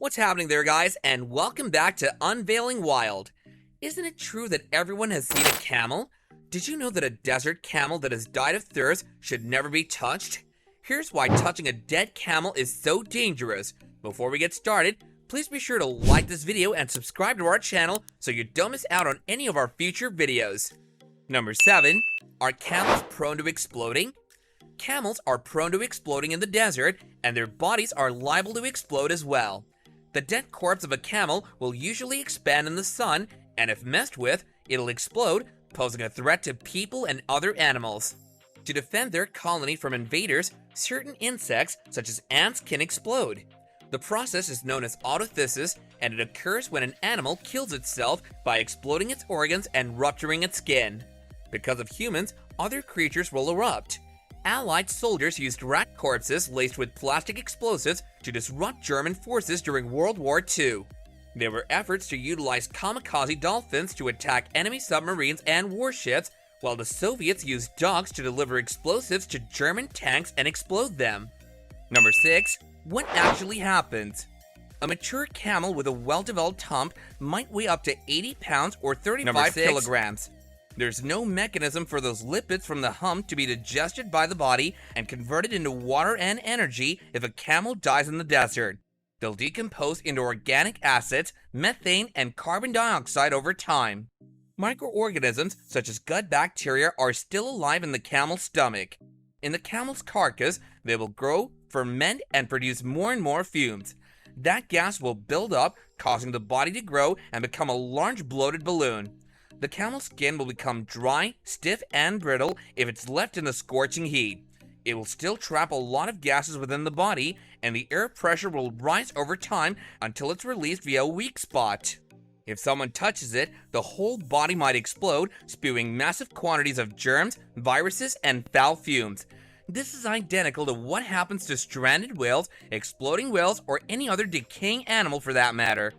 What's happening there, guys, and welcome back to Unveiling Wild. Isn't it true that everyone has seen a camel? Did you know that a desert camel that has died of thirst should never be touched? Here's why touching a dead camel is so dangerous. Before we get started, please be sure to like this video and subscribe to our channel so you don't miss out on any of our future videos. Number 7. Are camels prone to exploding? Camels are prone to exploding in the desert, and their bodies are liable to explode as well. The dead corpse of a camel will usually expand in the sun, and if messed with, it'll explode, posing a threat to people and other animals. To defend their colony from invaders, certain insects, such as ants, can explode. The process is known as autophagy, and it occurs when an animal kills itself by exploding its organs and rupturing its skin. Because of humans, other creatures will erupt. Allied soldiers used rat corpses laced with plastic explosives to disrupt German forces during World War II. There were efforts to utilize kamikaze dolphins to attack enemy submarines and warships, while the Soviets used dogs to deliver explosives to German tanks and explode them. Number 6. What actually happens? A mature camel with a well-developed hump might weigh up to 80 pounds or 35 kilograms. There's no mechanism for those lipids from the hump to be digested by the body and converted into water and energy if a camel dies in the desert. They'll decompose into organic acids, methane, and carbon dioxide over time. Microorganisms such as gut bacteria are still alive in the camel's stomach. In the camel's carcass, they will grow, ferment, and produce more and more fumes. That gas will build up, causing the body to grow and become a large bloated balloon. The camel's skin will become dry, stiff, and brittle if it's left in the scorching heat. It will still trap a lot of gases within the body, and the air pressure will rise over time until it's released via a weak spot. If someone touches it, the whole body might explode, spewing massive quantities of germs, viruses, and foul fumes. This is identical to what happens to stranded whales, exploding whales, or any other decaying animal for that matter.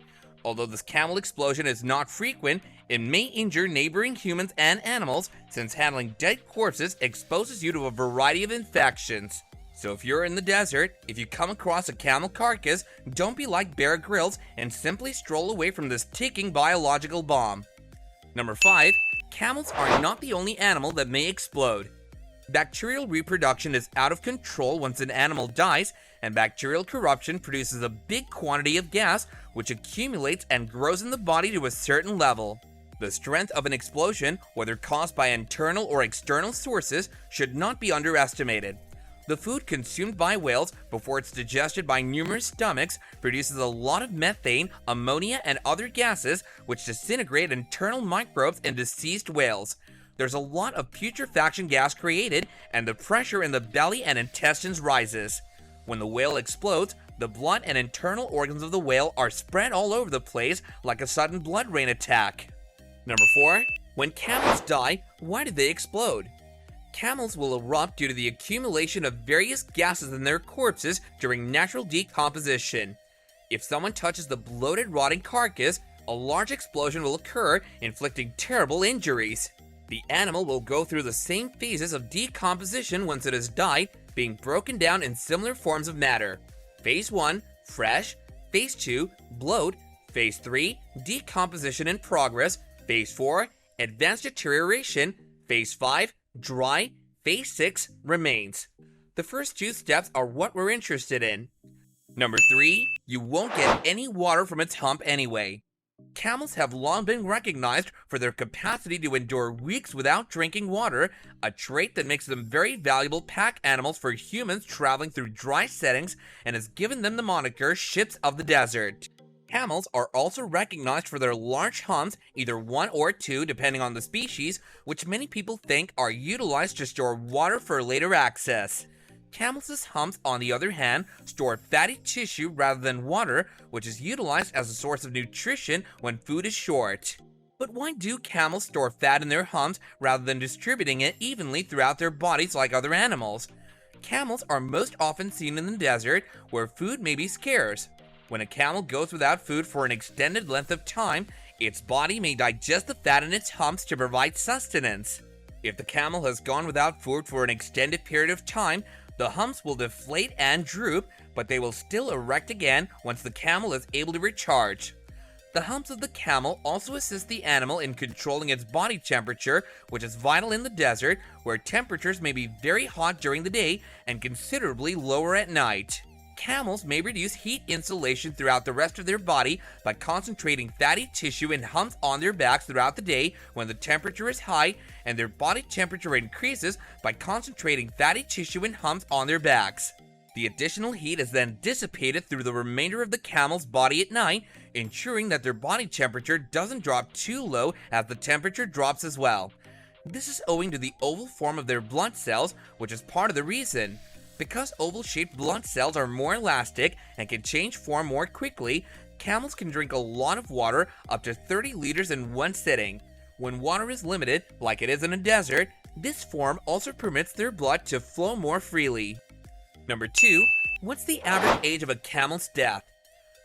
Although this camel explosion is not frequent, it may injure neighboring humans and animals, since handling dead corpses exposes you to a variety of infections. So if you're in the desert, if you come across a camel carcass, don't be like Bear Grylls and simply stroll away from this ticking biological bomb. Number 5. Camels are not the only animal that may explode. Bacterial reproduction is out of control once an animal dies, and bacterial corruption produces a big quantity of gas which accumulates and grows in the body to a certain level. The strength of an explosion, whether caused by internal or external sources, should not be underestimated. The food consumed by whales before it's digested by numerous stomachs produces a lot of methane, ammonia, and other gases which disintegrate internal microbes in deceased whales. There's a lot of putrefaction gas created, and the pressure in the belly and intestines rises. When the whale explodes, the blood and internal organs of the whale are spread all over the place like a sudden blood rain attack. Number 4. When camels die, why did they explode? Camels will erupt due to the accumulation of various gases in their corpses during natural decomposition. If someone touches the bloated, rotting carcass, a large explosion will occur, inflicting terrible injuries. The animal will go through the same phases of decomposition once it has died, being broken down in similar forms of matter. Phase 1, fresh. Phase 2, bloat. Phase 3, decomposition in progress. Phase 4, advanced deterioration. Phase 5, dry. Phase 6, remains. The first 2 steps are what we're interested in. Number 3, you won't get any water from its hump anyway. Camels have long been recognized for their capacity to endure weeks without drinking water, a trait that makes them very valuable pack animals for humans traveling through dry settings and has given them the moniker ships of the desert. Camels are also recognized for their large humps, either 1 or 2 depending on the species, which many people think are utilized to store water for later access. Camels' humps, on the other hand, store fatty tissue rather than water, which is utilized as a source of nutrition when food is short. But why do camels store fat in their humps rather than distributing it evenly throughout their bodies like other animals? Camels are most often seen in the desert, where food may be scarce. When a camel goes without food for an extended length of time, its body may digest the fat in its humps to provide sustenance. If the camel has gone without food for an extended period of time, the humps will deflate and droop, but they will still erect again once the camel is able to recharge. The humps of the camel also assist the animal in controlling its body temperature, which is vital in the desert, where temperatures may be very hot during the day and considerably lower at night. Camels may reduce heat insulation throughout the rest of their body by concentrating fatty tissue and humps on their backs throughout the day when the temperature is high, and their body temperature increases by concentrating fatty tissue and humps on their backs. The additional heat is then dissipated through the remainder of the camel's body at night, ensuring that their body temperature doesn't drop too low as the temperature drops as well. This is owing to the oval form of their blood cells, which is part of the reason. Because oval-shaped blood cells are more elastic and can change form more quickly, camels can drink a lot of water, up to 30 liters in one sitting. When water is limited, like it is in a desert, this form also permits their blood to flow more freely. Number 2. What's the average age of a camel's death?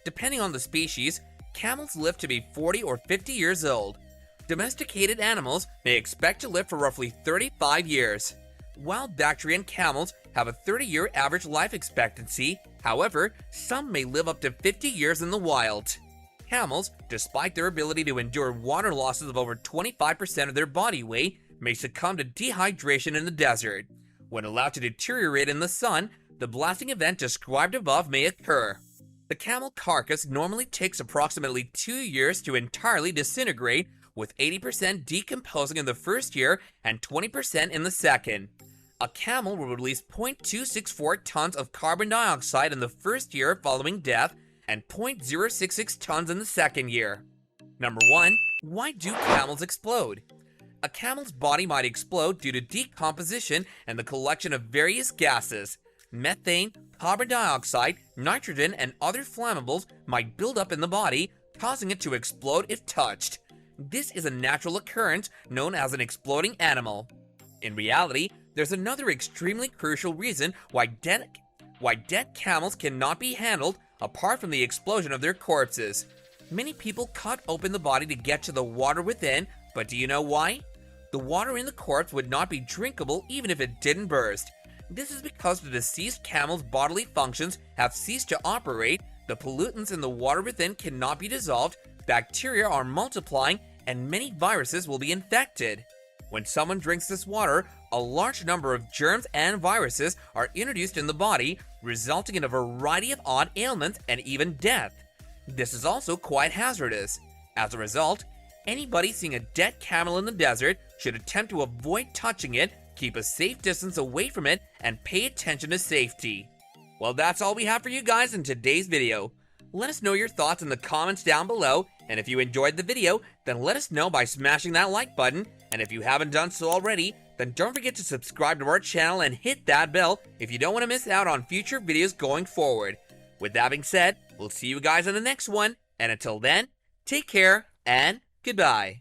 Depending on the species, camels live to be 40 or 50 years old. Domesticated animals may expect to live for roughly 35 years. Wild Bactrian camels have a 30-year average life expectancy. However, some may live up to 50 years in the wild. Camels, despite their ability to endure water losses of over 25% of their body weight, may succumb to dehydration in the desert. When allowed to deteriorate in the sun, the blasting event described above may occur. The camel carcass normally takes approximately 2 years to entirely disintegrate, with 80% decomposing in the first year and 20% in the second. A camel will release 0.264 tons of carbon dioxide in the first year following death and 0.066 tons in the second year. Number 1. Why do camels explode? A camel's body might explode due to decomposition and the collection of various gases. Methane, carbon dioxide, nitrogen, and other flammables might build up in the body, causing it to explode if touched. This is a natural occurrence known as an exploding animal. In reality, there's another extremely crucial reason why dead camels cannot be handled apart from the explosion of their corpses. Many people cut open the body to get to the water within, but do you know why? The water in the corpse would not be drinkable even if it didn't burst. This is because the deceased camel's bodily functions have ceased to operate, the pollutants in the water within cannot be dissolved, bacteria are multiplying, and many viruses will be infected. When someone drinks this water, a large number of germs and viruses are introduced in the body, resulting in a variety of odd ailments and even death. This is also quite hazardous. As a result, anybody seeing a dead camel in the desert should attempt to avoid touching it, keep a safe distance away from it, and pay attention to safety. Well, that's all we have for you guys in today's video. Let us know your thoughts in the comments down below, and if you enjoyed the video, then let us know by smashing that like button, and if you haven't done so already, then don't forget to subscribe to our channel and hit that bell if you don't want to miss out on future videos going forward. With that being said, we'll see you guys in the next one, and until then, take care and goodbye.